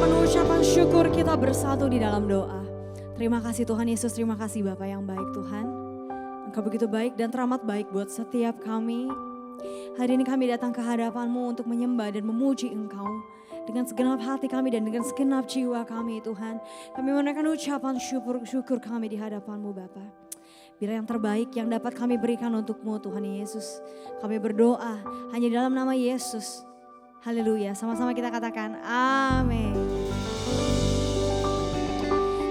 penuh ucapan syukur kita bersatu di dalam doa. Terima kasih Tuhan Yesus, terima kasih Bapa yang baik Tuhan. Engkau begitu baik dan teramat baik buat setiap kami. Hari ini kami datang ke hadapan-Mu untuk menyembah dan memuji Engkau. Dengan segenap hati kami dan dengan segenap jiwa kami Tuhan. Kami menaikkan ucapan syukur kami di hadapan-Mu Bapa. Biar yang terbaik yang dapat kami berikan untuk-Mu Tuhan Yesus. Kami berdoa hanya dalam nama Yesus. Haleluya, sama-sama kita katakan amin.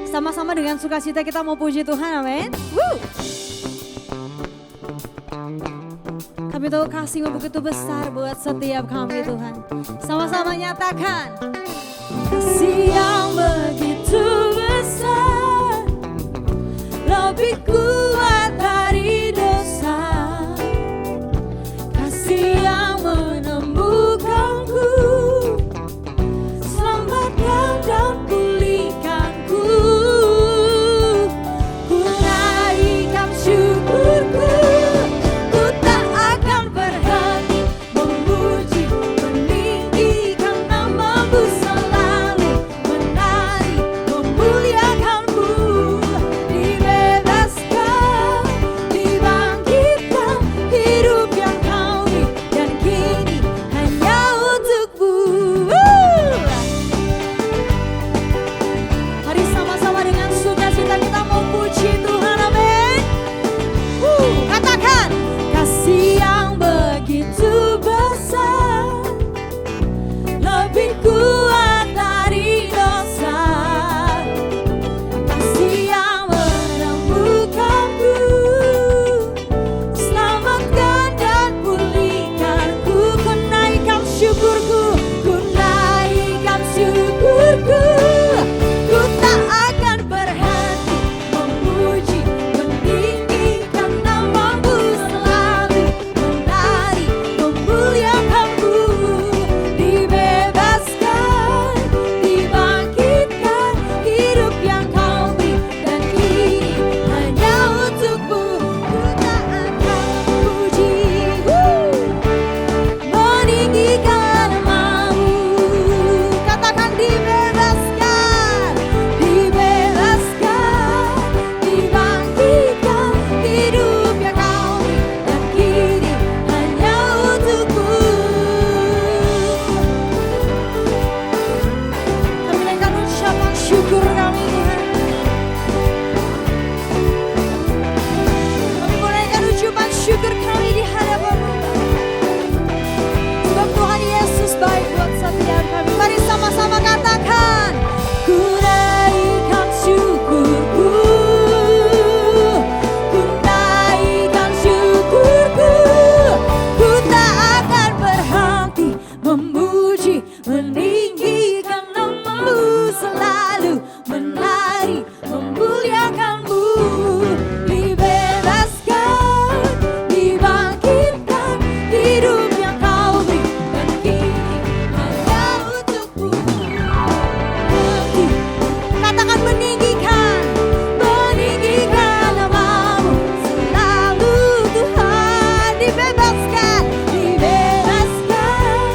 Sama-sama dengan sukacita kita mau puji Tuhan, amin. Woo! Kami tahu kasih-Mu begitu besar buat setiap kami Tuhan. Sama-sama nyatakan. Kasih yang begitu besar, lebih kuat dari dosa. Kasih yang menemukanku, selamatkan dan pulihkanku. Ku naikkan syukurku, ku tak akan berhenti memuji, meninggikan nama-Mu selalu, menari, memuliakan-Mu. Dibebaskan, dibangkitkan, hidup yang Kau beri dan kini hanya untuk-Mu. Mari sama-sama dengan sukacita kita mau puji Tuhan, amin. Katakan, kasih yang begitu besar, lebih kuat dari dosa. Kasih yang menemukanku, selamatkan dan pulihkanku. Ku naikkan syukurku, ku naikkan syukurku. Ku tak akan berhenti memuji, meninggikan nama-Mu selalu, menari, memuliakan-Mu. Dibebaskan, dibangkitkan, hidup yang Kau beri dan kini hanya untuk-Mu. Ku tak akan memuji, meninggikan nama-Mu. Katakan dibebaskan, dibebaskan, dibangkitkan, hidup yang Kau beri dan kini hanya untuk-Mu. Kami naikkan ucapan syukur kami Tuhan. Kami menaikkan ucapan syukur kami di hadapan-Mu. Sebab Tuhan Yesus baik buat setiap kami. Mari sama-sama katakan. Ku naikkan syukurku, ku naikkan syukurku. Ku tak akan berhenti memuji, meninggikan nama-Mu selalu, menari, memuliakan-Mu. Dibebaskan, dibangkitkan, hidup yang Kau beri dan kini hanya untuk-Mu. Katakan meninggikan, meninggikan nama-Mu selalu Tuhan. Dibebaskan, dibebaskan,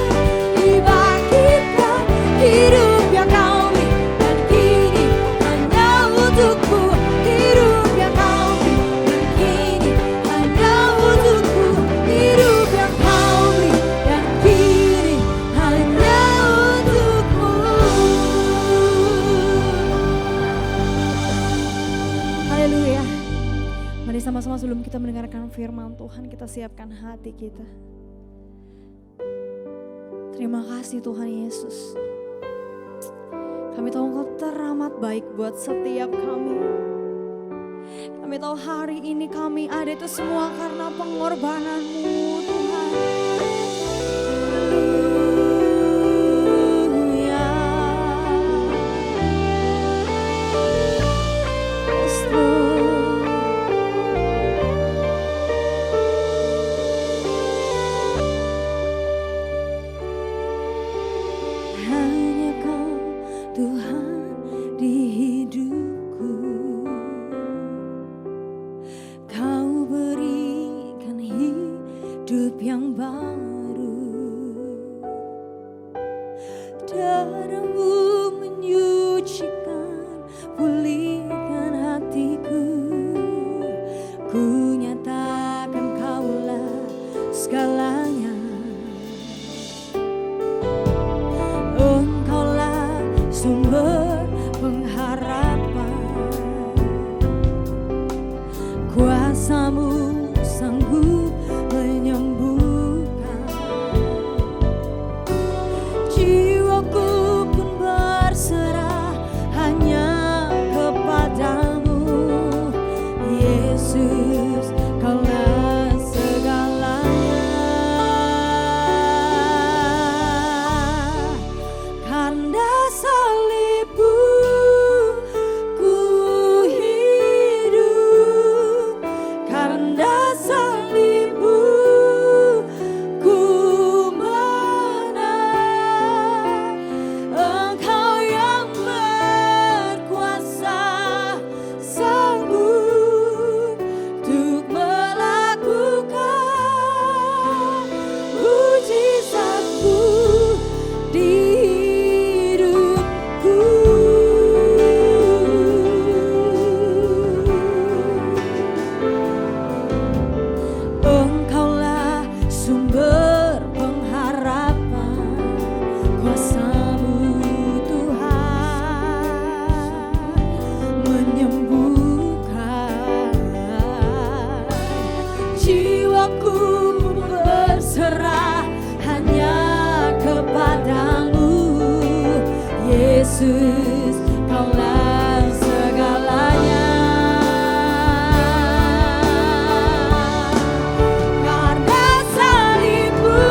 dibangkitkan, hidup yang Kau beri dan kini hanya untuk-Mu. Hidup yang Kau beri dan kini hanya untuk-Mu. Hidup yang Kau beri dan kini hanya untuk-Mu. Haleluya. Mari sama-sama sebelum kita mendengarkan firman Tuhan, kita siapkan hati kita. Terima kasih Tuhan Yesus. Kami tahu Engkau teramat baik buat setiap kami. Kami tahu hari ini kami ada itu semua karena pengorbanan-Mu Tuhan. Haleluya. Yes, Lord. Hanya Kau Tuhan di hidupku. Kau berikan hidup sumber pengharapan. Kuasa-Mu sanggup menyembuhkan. Jiwaku pun berserah hanya kepadamu, Yesus, Kaulah segalanya. Karena salib-Mu ku hidup, karena salib-Mu ku menang. Engkau yang berkuasa sanggup untuk melakukan mujizat-Mu di hidupku. Engkaulah sumber pengharapan, kuasa-Mu Tuhan menyembuhkan. Jiwaku berserah hanya kepadamu, Yesus, Kaulah segalanya. Karena salib-Mu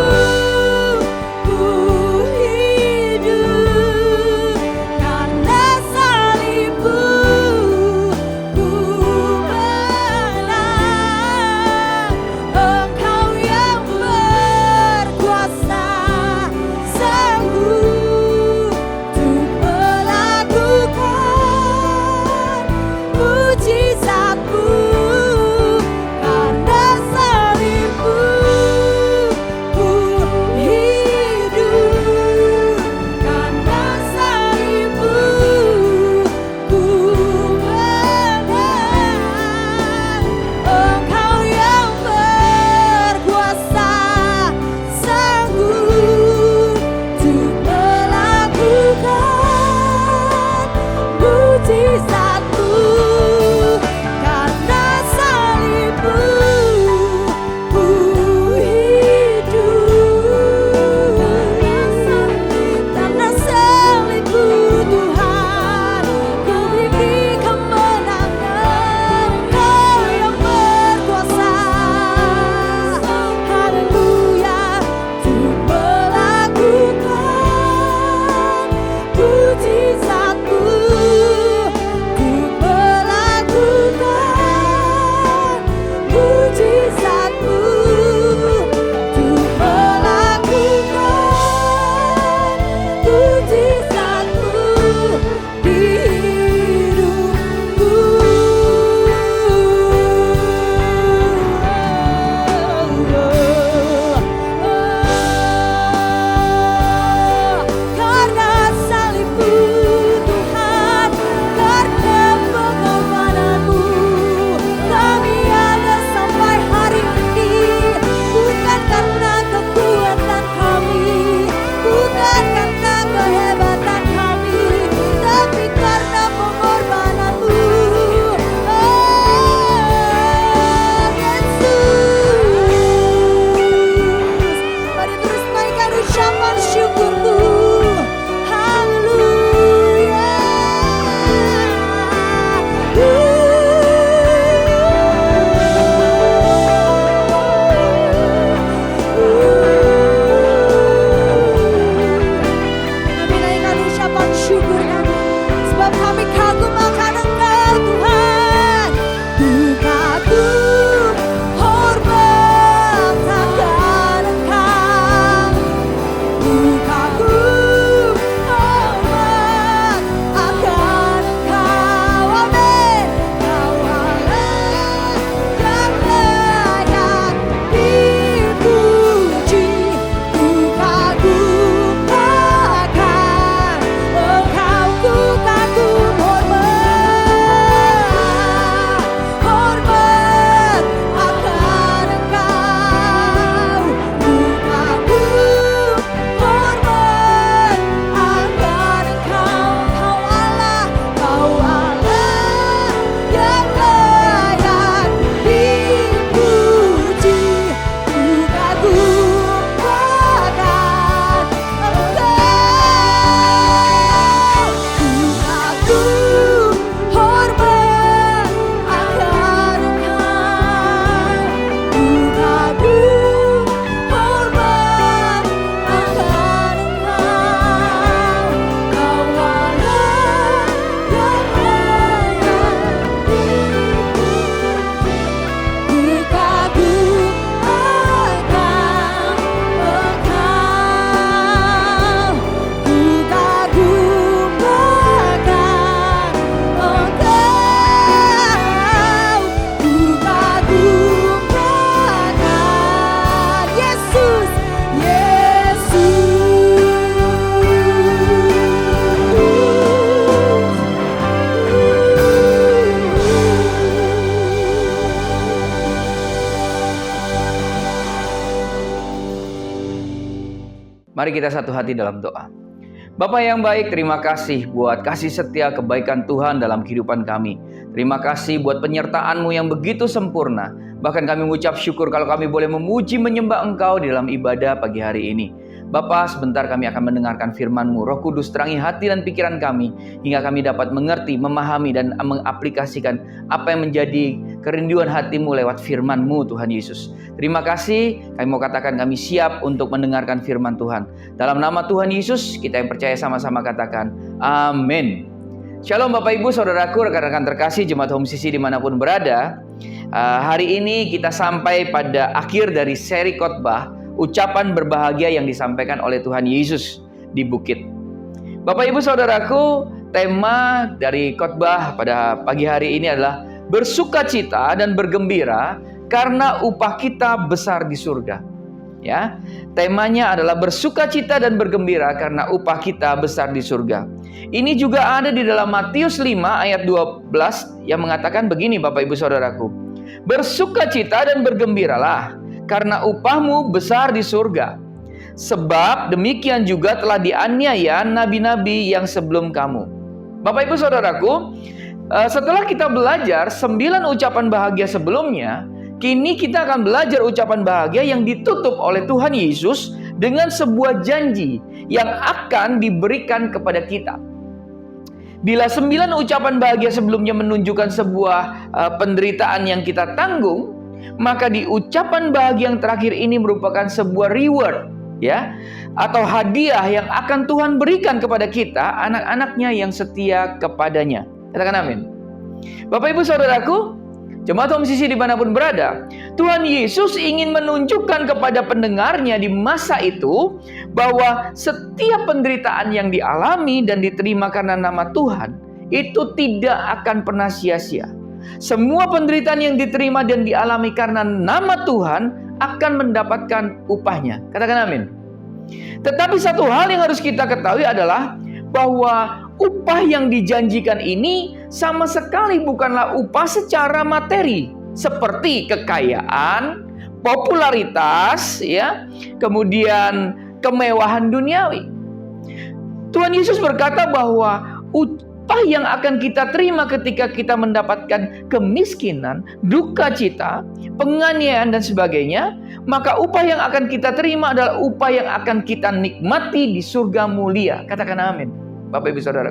ku hidup, karena salib-Mu ku menang. Engkau yang berkuasa sanggup untuk melakukan mujizat-Mu. Karena salib-Mu ku hidup, karena salib-Mu ku menang. Engkau yang berkuasa sanggup untuk melakukan mujizat-Mu. Karena salib-Mu ku hidup, karena salib-Mu Tuhan ku beri kemenangan. Engkau yang berkuasa, haleluya, untuk melakukan mujizat-Mu, untuk melakukan mujizat-Mu, untuk melakukan mujizat-Mu di hidupku. Karena salib-Mu Tuhan, karena pengorbanan-Mu, kami ada sampai hari ini. Bukan karena kekuatan kami, bukan karena kehebatan kami, tapi karena pengorbanan-Mu, Yesus. Mari terus naikkan ucapan syukurku. Haleluya. Kami naikkan ucapan syukur kami, sebab kami kagum akan Engkau Tuhan. Ku kagum hormat akan Engkau, ku kagum hormat akan Engkau. Amin. Kau Allah yang layak dipuji. Ku kagum akan Engkau, ku kagum hormat Mari kita satu hati dalam doa. Bapa yang baik, terima kasih buat kasih setia kebaikan Tuhan dalam kehidupan kami. Terima kasih buat penyertaan-Mu yang begitu sempurna. Bahkan kami mengucap syukur kalau kami boleh memuji menyembah Engkau di dalam ibadah pagi hari ini. Bapa, sebentar kami akan mendengarkan firman-Mu. Roh Kudus terangi hati dan pikiran kami, hingga kami dapat mengerti, memahami, dan mengaplikasikan apa yang menjadi kerinduan hati-Mu lewat firman-Mu, Tuhan Yesus. Terima kasih, kami mau katakan kami siap untuk mendengarkan firman Tuhan. Dalam nama Tuhan Yesus, kita yang percaya sama-sama katakan, amin. Shalom Bapak Ibu, Saudaraku, rekan-rekan terkasih, Jemaat Home CC dimanapun berada. Hari ini kita sampai pada akhir dari seri khotbah ucapan berbahagia yang disampaikan oleh Tuhan Yesus di bukit. Bapak Ibu Saudaraku, tema dari khotbah pada pagi hari ini adalah bersukacita dan bergembira karena upah kita besar di surga. Ya, temanya adalah bersukacita dan bergembira karena upah kita besar di surga. Ini juga ada di dalam Matius 5 ayat 12 yang mengatakan begini Bapak Ibu Saudaraku. Bersukacita dan bergembiralah karena upahmu besar di surga. Sebab demikian juga telah dianiaya nabi-nabi yang sebelum kamu. Bapak Ibu Saudaraku, setelah kita belajar 9 ucapan bahagia sebelumnya, kini kita akan belajar ucapan bahagia yang ditutup oleh Tuhan Yesus dengan sebuah janji yang akan diberikan kepada kita. Bila 9 ucapan bahagia sebelumnya menunjukkan sebuah penderitaan yang kita tanggung, maka di ucapan bahagia yang terakhir ini merupakan sebuah reward, ya, atau hadiah yang akan Tuhan berikan kepada kita, anak-anaknya yang setia kepadanya. Katakan amin. Bapak Ibu Saudaraku, Jemaat Home CC dimanapun berada, Tuhan Yesus ingin menunjukkan kepada pendengarnya di masa itu bahwa setiap penderitaan yang dialami dan diterima karena nama Tuhan itu tidak akan pernah sia-sia. Semua penderitaan yang diterima dan dialami karena nama Tuhan akan mendapatkan upahnya. Katakan amin. Tetapi satu hal yang harus kita ketahui adalah bahwa upah yang dijanjikan ini sama sekali bukanlah upah secara materi, seperti kekayaan, popularitas, ya, kemudian kemewahan duniawi. Tuhan Yesus berkata bahwa upah yang akan kita terima ketika kita mendapatkan kemiskinan, duka cita, penganiayaan dan sebagainya, maka upah yang akan kita terima adalah upah yang akan kita nikmati di surga mulia. Katakan amin, Bapak Ibu Saudara.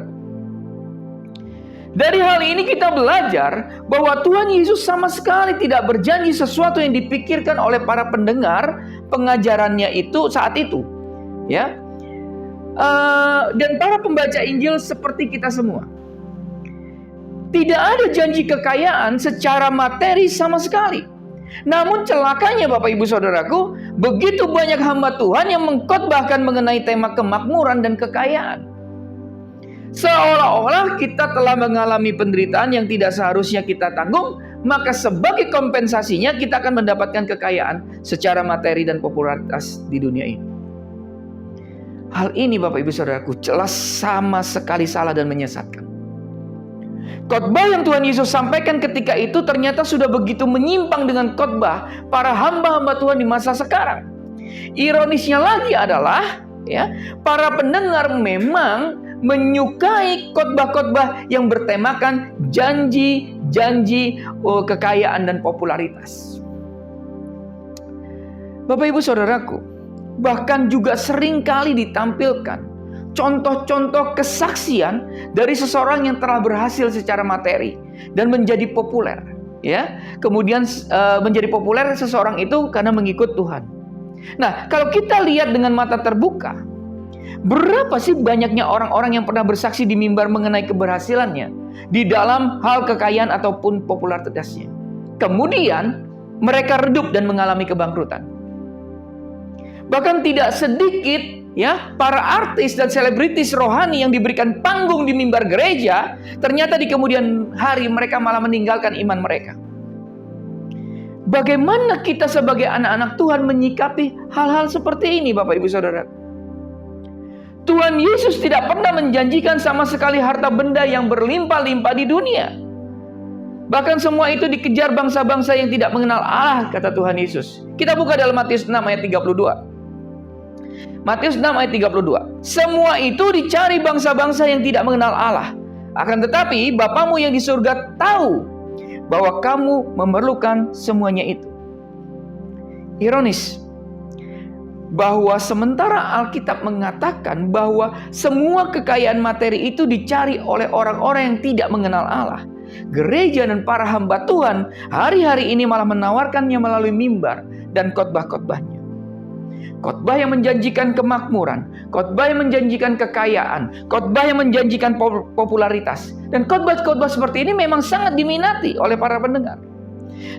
Dari hal ini kita belajar bahwa Tuhan Yesus sama sekali tidak berjanji sesuatu yang dipikirkan oleh para pendengar pengajarannya itu saat itu, ya. Dan para pembaca Injil seperti kita semua. Tidak ada janji kekayaan secara materi sama sekali. Namun celakanya Bapak Ibu Saudaraku, begitu banyak hamba Tuhan yang mengkhotbahkan mengenai tema kemakmuran dan kekayaan. Seolah-olah kita telah mengalami penderitaan yang tidak seharusnya kita tanggung, maka sebagai kompensasinya kita akan mendapatkan kekayaan secara materi dan popularitas di dunia ini. Hal ini Bapak Ibu Saudaraku jelas sama sekali salah dan menyesatkan. Khotbah yang Tuhan Yesus sampaikan ketika itu ternyata sudah begitu menyimpang dengan khotbah para hamba-hamba Tuhan di masa sekarang. Ironisnya lagi adalah, ya, para pendengar memang menyukai khotbah-khotbah yang bertemakan janji-janji kekayaan dan popularitas. Bapak Ibu Saudaraku, bahkan juga seringkali ditampilkan contoh-contoh kesaksian dari seseorang yang telah berhasil secara materi dan menjadi populer, ya. Kemudian menjadi populer seseorang itu karena mengikut Tuhan. Nah, kalau kita lihat dengan mata terbuka, berapa sih banyaknya orang-orang yang pernah bersaksi di mimbar mengenai keberhasilannya di dalam hal kekayaan ataupun popularitasnya. Kemudian mereka redup dan mengalami kebangkrutan. Bahkan tidak sedikit, ya, para artis dan selebritis rohani yang diberikan panggung di mimbar gereja, ternyata di kemudian hari mereka malah meninggalkan iman mereka. Bagaimana kita sebagai anak-anak Tuhan menyikapi hal-hal seperti ini, Bapak Ibu Saudara? Tuhan Yesus tidak pernah menjanjikan sama sekali harta benda yang berlimpah-limpah di dunia. Bahkan semua itu dikejar bangsa-bangsa yang tidak mengenal Allah, kata Tuhan Yesus. Kita buka dalam Matius 6 ayat 32. Matius 6 ayat 32. Semua itu dicari bangsa-bangsa yang tidak mengenal Allah. Akan tetapi Bapamu yang di surga tahu bahwa kamu memerlukan semuanya itu. Ironis bahwa sementara Alkitab mengatakan bahwa semua kekayaan materi itu dicari oleh orang-orang yang tidak mengenal Allah, gereja dan para hamba Tuhan hari-hari ini malah menawarkannya melalui mimbar dan khotbah-khotbahnya. Khotbah yang menjanjikan kemakmuran, khotbah yang menjanjikan kekayaan, khotbah yang menjanjikan popularitas. Dan khotbah-khotbah seperti ini memang sangat diminati oleh para pendengar.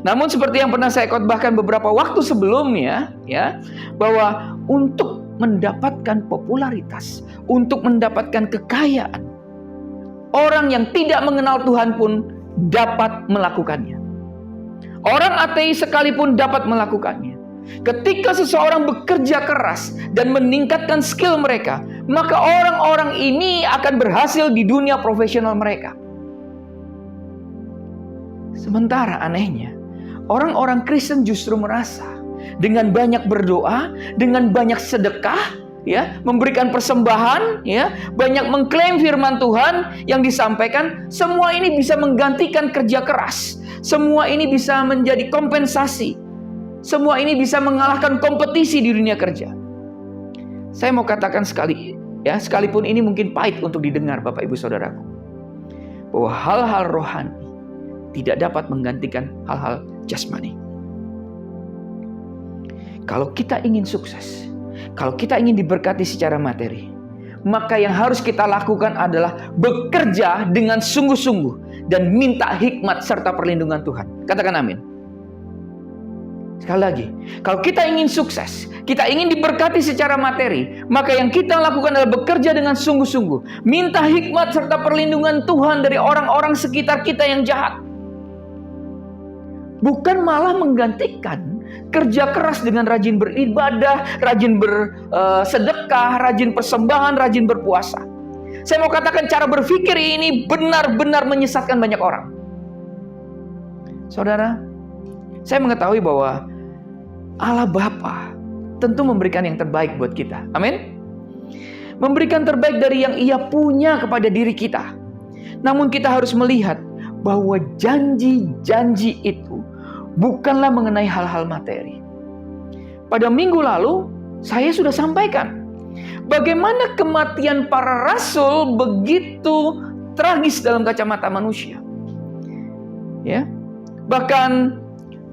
Namun seperti yang pernah saya khotbahkan beberapa waktu sebelumnya, ya, bahwa untuk mendapatkan popularitas, untuk mendapatkan kekayaan, orang yang tidak mengenal Tuhan pun dapat melakukannya. Orang ateis sekalipun dapat melakukannya. Ketika seseorang bekerja keras dan meningkatkan skill mereka, maka orang-orang ini akan berhasil di dunia profesional mereka. Sementara anehnya, orang-orang Kristen justru merasa dengan banyak berdoa, dengan banyak sedekah, ya, memberikan persembahan, ya, banyak mengklaim firman Tuhan yang disampaikan, semua ini bisa menggantikan kerja keras. Semua ini bisa menjadi kompensasi. Semua ini bisa mengalahkan kompetisi di dunia kerja. Saya mau katakan sekali, ya, sekalipun ini mungkin pahit untuk didengar Bapak Ibu Saudaraku, bahwa hal-hal rohani tidak dapat menggantikan hal-hal jasmani. Kalau kita ingin sukses, kalau kita ingin diberkati secara materi, maka yang harus kita lakukan adalah bekerja dengan sungguh-sungguh dan minta hikmat serta perlindungan Tuhan. Katakan amin. Sekali lagi, kalau kita ingin sukses, kita ingin diberkati secara materi, maka yang kita lakukan adalah bekerja dengan sungguh-sungguh, minta hikmat serta perlindungan Tuhan dari orang-orang sekitar kita yang jahat. Bukan malah menggantikan kerja keras dengan rajin beribadah, rajin bersedekah, rajin persembahan, rajin berpuasa. Saya mau katakan cara berpikir ini benar-benar menyesatkan banyak orang. Saudara, saya mengetahui bahwa Allah Bapa tentu memberikan yang terbaik buat kita. Amin. Memberikan terbaik dari yang Ia punya kepada diri kita. Namun kita harus melihat bahwa janji-janji itu bukanlah mengenai hal-hal materi. Pada minggu lalu saya sudah sampaikan bagaimana kematian para rasul begitu tragis dalam kacamata manusia. Ya. Bahkan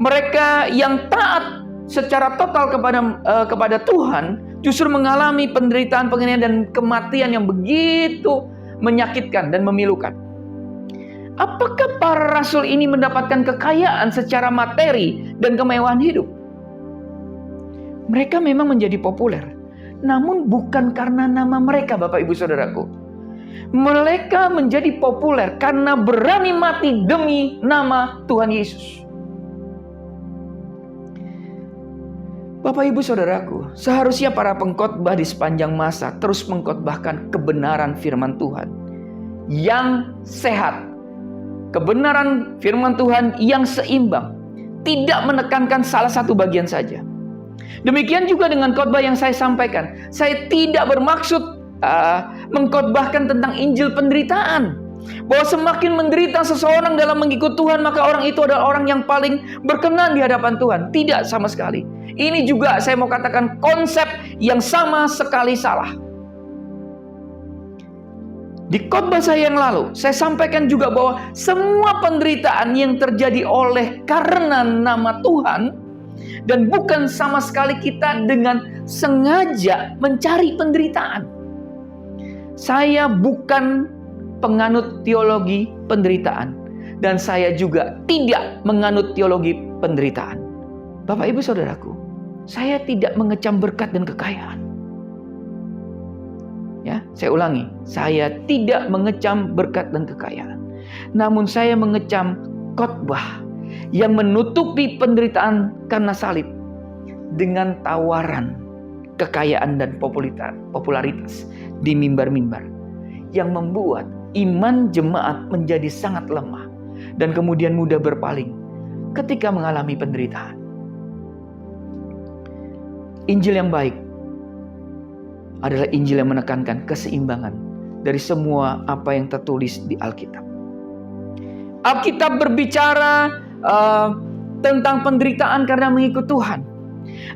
mereka yang taat secara total kepada Tuhan justru mengalami penderitaan, penganiayaan dan kematian yang begitu menyakitkan dan memilukan. Apakah para rasul ini mendapatkan kekayaan secara materi dan kemewahan hidup? Mereka memang menjadi populer, namun bukan karena nama mereka, Bapak Ibu Saudaraku. Mereka menjadi populer karena berani mati demi nama Tuhan Yesus. Bapak Ibu Saudaraku, seharusnya para pengkhotbah di sepanjang masa terus mengkhotbahkan kebenaran firman Tuhan yang sehat. Kebenaran firman Tuhan yang seimbang, tidak menekankan salah satu bagian saja. Demikian juga dengan khotbah yang saya sampaikan. Saya tidak bermaksud mengkhotbahkan tentang Injil penderitaan, bahwa semakin menderita seseorang dalam mengikut Tuhan, maka orang itu adalah orang yang paling berkenan di hadapan Tuhan. Tidak sama sekali. Ini juga saya mau katakan konsep yang sama sekali salah. Di khotbah saya yang lalu, saya sampaikan juga bahwa semua penderitaan yang terjadi oleh karena nama Tuhan, dan bukan sama sekali kita dengan sengaja mencari penderitaan. Saya bukan penganut teologi penderitaan, dan saya juga tidak menganut teologi penderitaan. Bapak Ibu Saudaraku, saya tidak mengecam berkat dan kekayaan. Ya, saya ulangi, saya tidak mengecam berkat dan kekayaan. Namun saya mengecam khotbah yang menutupi penderitaan karena salib dengan tawaran kekayaan dan popularitas di mimbar-mimbar yang membuat iman jemaat menjadi sangat lemah dan kemudian mudah berpaling ketika mengalami penderitaan. Injil yang baik adalah Injil yang menekankan keseimbangan dari semua apa yang tertulis di Alkitab. Alkitab berbicara tentang penderitaan karena mengikut Tuhan.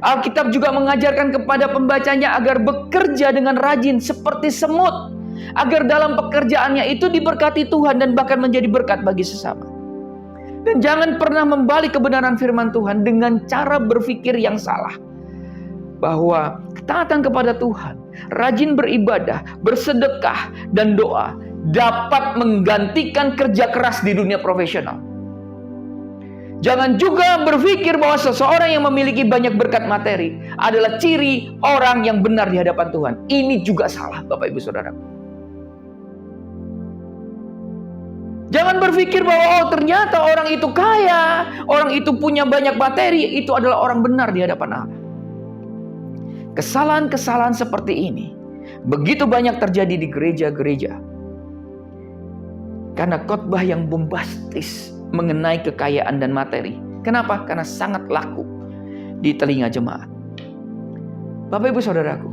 Alkitab juga mengajarkan kepada pembacanya agar bekerja dengan rajin seperti semut, agar dalam pekerjaannya itu diberkati Tuhan dan bahkan menjadi berkat bagi sesama. Dan jangan pernah membalik kebenaran firman Tuhan dengan cara berpikir yang salah, bahwa ketaatan kepada Tuhan, rajin beribadah, bersedekah, dan doa dapat menggantikan kerja keras di dunia profesional. Jangan juga berpikir bahwa seseorang yang memiliki banyak berkat materi adalah ciri orang yang benar di hadapan Tuhan. Ini juga salah, Bapak Ibu Saudara. Jangan berpikir bahwa ternyata orang itu kaya, orang itu punya banyak materi, itu adalah orang benar di hadapan Allah. Kesalahan-kesalahan seperti ini begitu banyak terjadi di gereja-gereja karena khotbah yang bombastis mengenai kekayaan dan materi. Kenapa? Karena sangat laku di telinga jemaat. Bapak Ibu Saudaraku,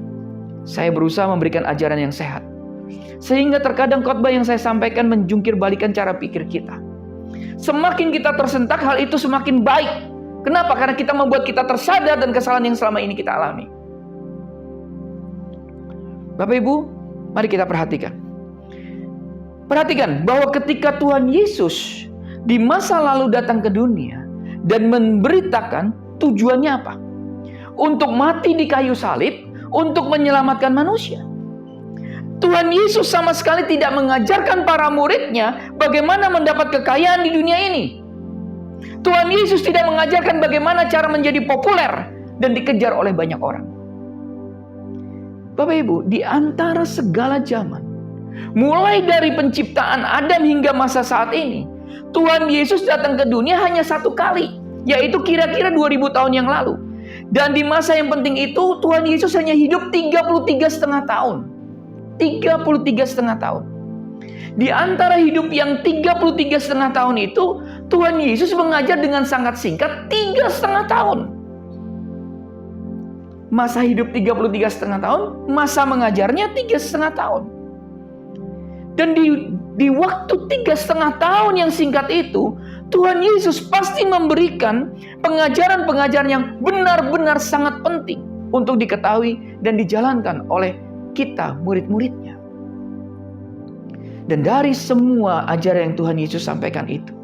saya berusaha memberikan ajaran yang sehat, sehingga terkadang khotbah yang saya sampaikan menjungkir balikan cara pikir kita. Semakin kita tersentak, hal itu semakin baik. Kenapa? Karena kita membuat kita tersadar dan kesalahan yang selama ini kita alami. Bapak Ibu, mari kita perhatikan. Perhatikan bahwa ketika Tuhan Yesus di masa lalu datang ke dunia dan memberitakan, tujuannya apa? Untuk mati di kayu salib, untuk menyelamatkan manusia. Tuhan Yesus sama sekali tidak mengajarkan para muridnya bagaimana mendapat kekayaan di dunia ini. Tuhan Yesus tidak mengajarkan bagaimana cara menjadi populer dan dikejar oleh banyak orang. Bapak Ibu, di antara segala zaman, mulai dari penciptaan Adam hingga masa saat ini, Tuhan Yesus datang ke dunia hanya satu kali, yaitu kira-kira 2000 tahun yang lalu. Dan di masa yang penting itu, Tuhan Yesus hanya hidup 33,5 tahun. 33,5 tahun. Di antara hidup yang 33,5 tahun itu, Tuhan Yesus mengajar dengan sangat singkat 3,5 tahun. Masa hidup 33,5 tahun, masa mengajarnya 3,5 tahun. Dan di waktu 3,5 tahun yang singkat itu, Tuhan Yesus pasti memberikan pengajaran-pengajaran yang benar-benar sangat penting untuk diketahui dan dijalankan oleh kita, murid-muridnya. Dan dari semua ajaran yang Tuhan Yesus sampaikan itu,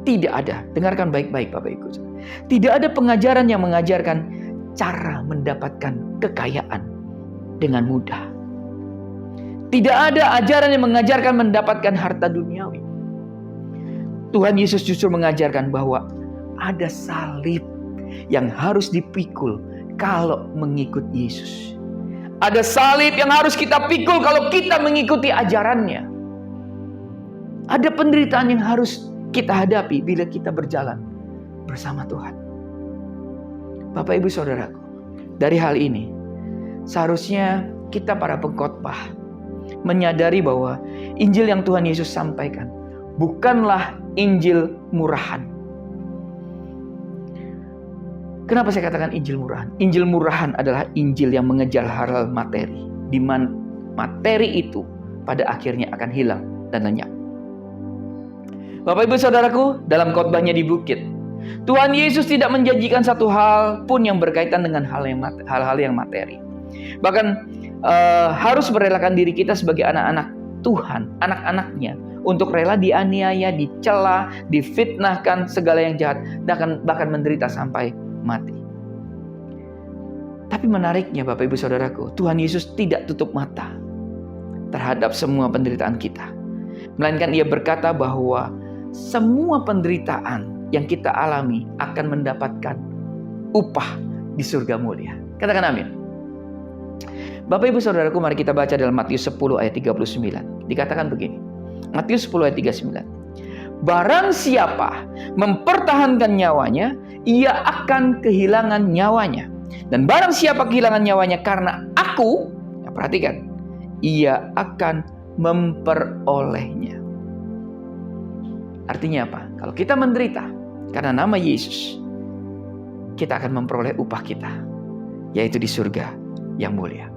tidak ada, dengarkan baik-baik Bapak Ibu, tidak ada pengajaran yang mengajarkan cara mendapatkan kekayaan dengan mudah. Tidak ada ajaran yang mengajarkan mendapatkan harta duniawi. Tuhan Yesus justru mengajarkan bahwa ada salib yang harus dipikul kalau mengikut Yesus. Ada salib yang harus kita pikul kalau kita mengikuti ajarannya. Ada penderitaan yang harus kita hadapi bila kita berjalan bersama Tuhan. Bapak Ibu Saudaraku, dari hal ini seharusnya kita para pengkhotbah menyadari bahwa Injil yang Tuhan Yesus sampaikan bukanlah Injil murahan. Kenapa saya katakan Injil murahan? Injil murahan adalah Injil yang mengejar hal materi, di mana materi itu pada akhirnya akan hilang dan lenyap. Bapak Ibu Saudaraku, dalam khotbahnya di bukit, Tuhan Yesus tidak menjanjikan satu hal pun yang berkaitan dengan hal-hal yang materi. Bahkan harus merelakan diri kita sebagai anak-anak Tuhan, anak-anaknya, untuk rela dianiaya, dicela, difitnahkan, segala yang jahat, bahkan menderita sampai mati. Tapi menariknya Bapak Ibu Saudaraku, Tuhan Yesus tidak tutup mata terhadap semua penderitaan kita. Melainkan Ia berkata bahwa semua penderitaan yang kita alami akan mendapatkan upah di surga mulia. Katakan amin. Bapak Ibu Saudaraku, mari kita baca dalam Matius 10 ayat 39. Dikatakan begini. Matius 10 ayat 39. Barang siapa mempertahankan nyawanya, ia akan kehilangan nyawanya. Dan barang siapa kehilangan nyawanya karena aku, ya perhatikan, ia akan memperolehnya. Artinya apa? Kalau kita menderita karena nama Yesus, kita akan memperoleh upah kita, yaitu di surga yang mulia.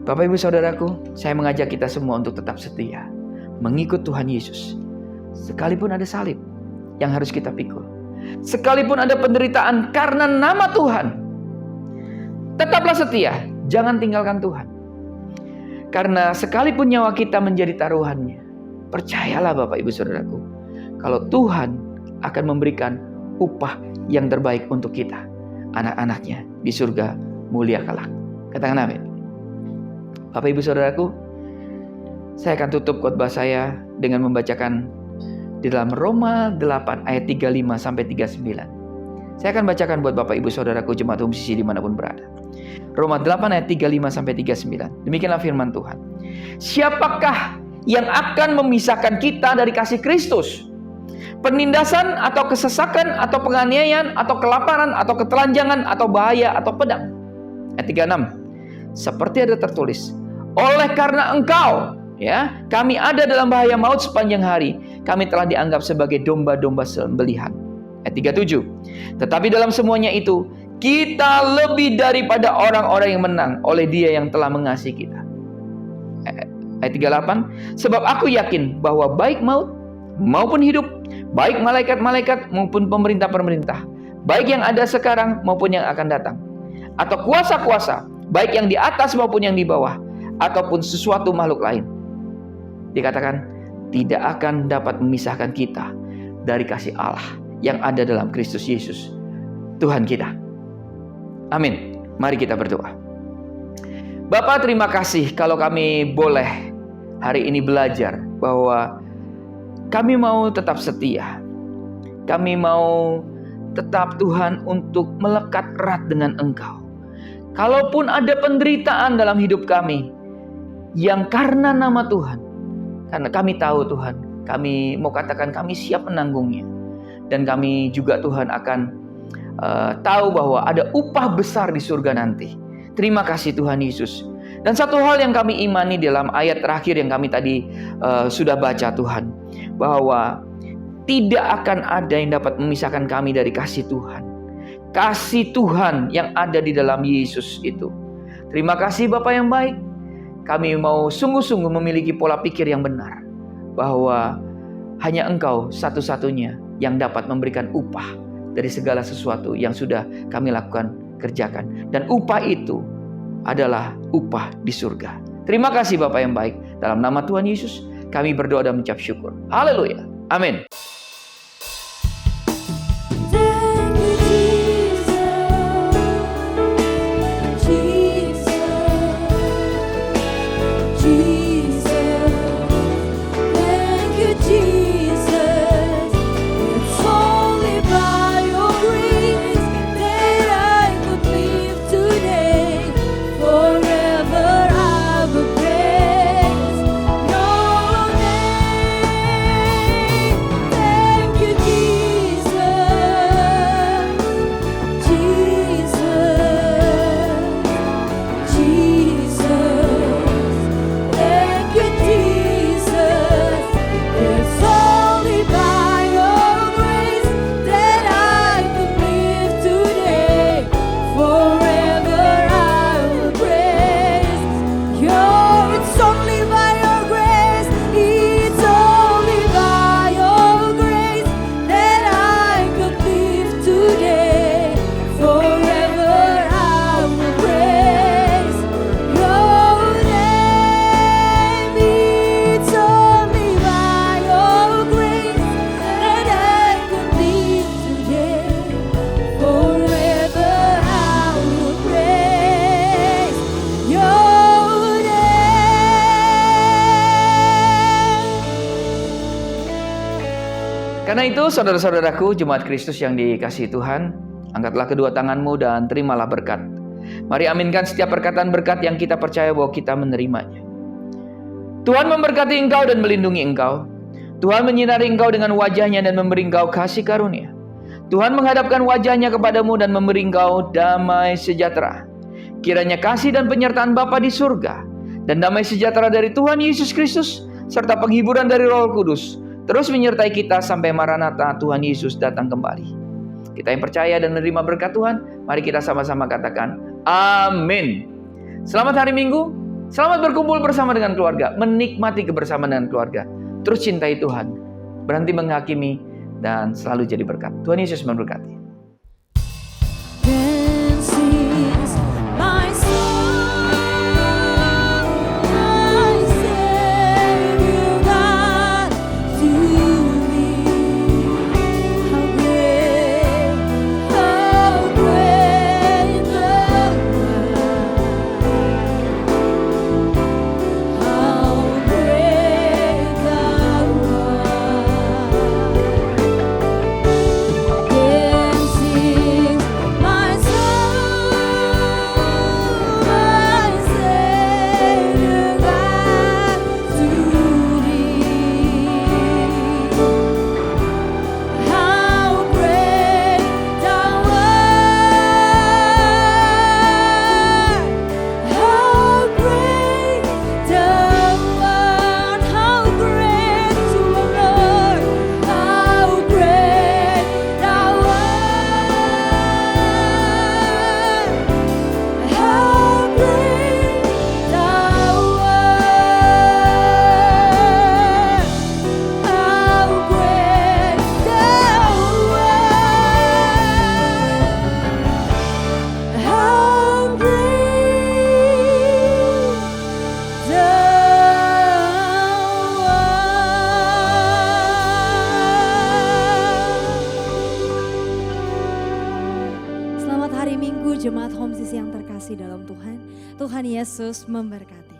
Bapak Ibu Saudaraku, saya mengajak kita semua untuk tetap setia mengikut Tuhan Yesus. Sekalipun ada salib yang harus kita pikul, sekalipun ada penderitaan karena nama Tuhan, tetaplah setia, jangan tinggalkan Tuhan. Karena sekalipun nyawa kita menjadi taruhannya, percayalah Bapak Ibu Saudaraku, kalau Tuhan akan memberikan upah yang terbaik untuk kita, anak-anaknya di surga mulia kelak. Katakan amin. Bapak Ibu Saudaraku, saya akan tutup khotbah saya dengan membacakan di dalam Roma 8 ayat 35 sampai 39. Saya akan bacakan buat Bapak Ibu Saudaraku jemaat musisi dimanapun berada. Roma 8 ayat 35 sampai 39. Demikianlah firman Tuhan. Siapakah yang akan memisahkan kita dari kasih Kristus? Penindasan atau kesesakan atau penganiayaan atau kelaparan atau ketelanjangan atau bahaya atau pedang? Ayat 36. Seperti ada tertulis, oleh karena engkau, ya, kami ada dalam bahaya maut sepanjang hari. Kami telah dianggap sebagai domba-domba sembelihan. Ayat 37. Tetapi dalam semuanya itu, kita lebih daripada orang-orang yang menang oleh Dia yang telah mengasihi kita. Ayat 38. Sebab aku yakin bahwa baik maut maupun hidup, baik malaikat-malaikat maupun pemerintah-pemerintah, baik yang ada sekarang maupun yang akan datang, atau kuasa-kuasa, baik yang di atas maupun yang di bawah, ataupun sesuatu makhluk lain, dikatakan tidak akan dapat memisahkan kita dari kasih Allah yang ada dalam Kristus Yesus Tuhan kita. Amin. Mari kita berdoa. Bapa, terima kasih kalau kami boleh hari ini belajar bahwa kami mau tetap setia. Kami mau tetap Tuhan untuk melekat erat dengan Engkau. Kalaupun ada penderitaan dalam hidup kami yang karena nama Tuhan, karena kami tahu Tuhan, kami mau katakan kami siap menanggungnya. Dan kami juga Tuhan akan tahu bahwa ada upah besar di surga nanti. Terima kasih Tuhan Yesus. Dan satu hal yang kami imani dalam ayat terakhir yang kami tadi sudah baca Tuhan, bahwa tidak akan ada yang dapat memisahkan kami dari kasih Tuhan. Kasih Tuhan yang ada di dalam Yesus itu. Terima kasih Bapa yang baik. Kami mau sungguh-sungguh memiliki pola pikir yang benar, bahwa hanya Engkau satu-satunya yang dapat memberikan upah dari segala sesuatu yang sudah kami lakukan, kerjakan. Dan upah itu adalah upah di surga. Terima kasih Bapa yang baik. Dalam nama Tuhan Yesus kami berdoa dan mengucap syukur. Haleluya. Amin. Karena itu saudara-saudaraku jemaat Kristus yang dikasihi Tuhan, angkatlah kedua tanganmu dan terimalah berkat. Mari aminkan setiap perkataan berkat yang kita percaya bahwa kita menerimanya. Tuhan memberkati engkau dan melindungi engkau. Tuhan menyinari engkau dengan wajahnya dan memberi engkau kasih karunia. Tuhan menghadapkan wajahnya kepadamu dan memberi engkau damai sejahtera. Kiranya kasih dan penyertaan Bapa di surga dan damai sejahtera dari Tuhan Yesus Kristus serta penghiburan dari Roh Kudus terus menyertai kita sampai Maranatha Tuhan Yesus datang kembali. Kita yang percaya dan menerima berkat Tuhan, mari kita sama-sama katakan amin. Selamat hari Minggu, Selamat berkumpul bersama dengan keluarga, menikmati kebersamaan dengan keluarga. Terus cintai Tuhan, berhenti menghakimi, dan selalu jadi berkat. Tuhan Yesus memberkati. Then sings my soul, my Savior God, to thee. How great thou art. How great thou art. Then sings my soul, my Savior God, to thee. How great thou art. How great thou art. How great to our Lord. How great thou art. How great thou art. How great thou art. How great thou art. Selamat hari Minggu jemaat Home Sis yang terkasih dalam Tuhan. Tuhan Yesus memberkati.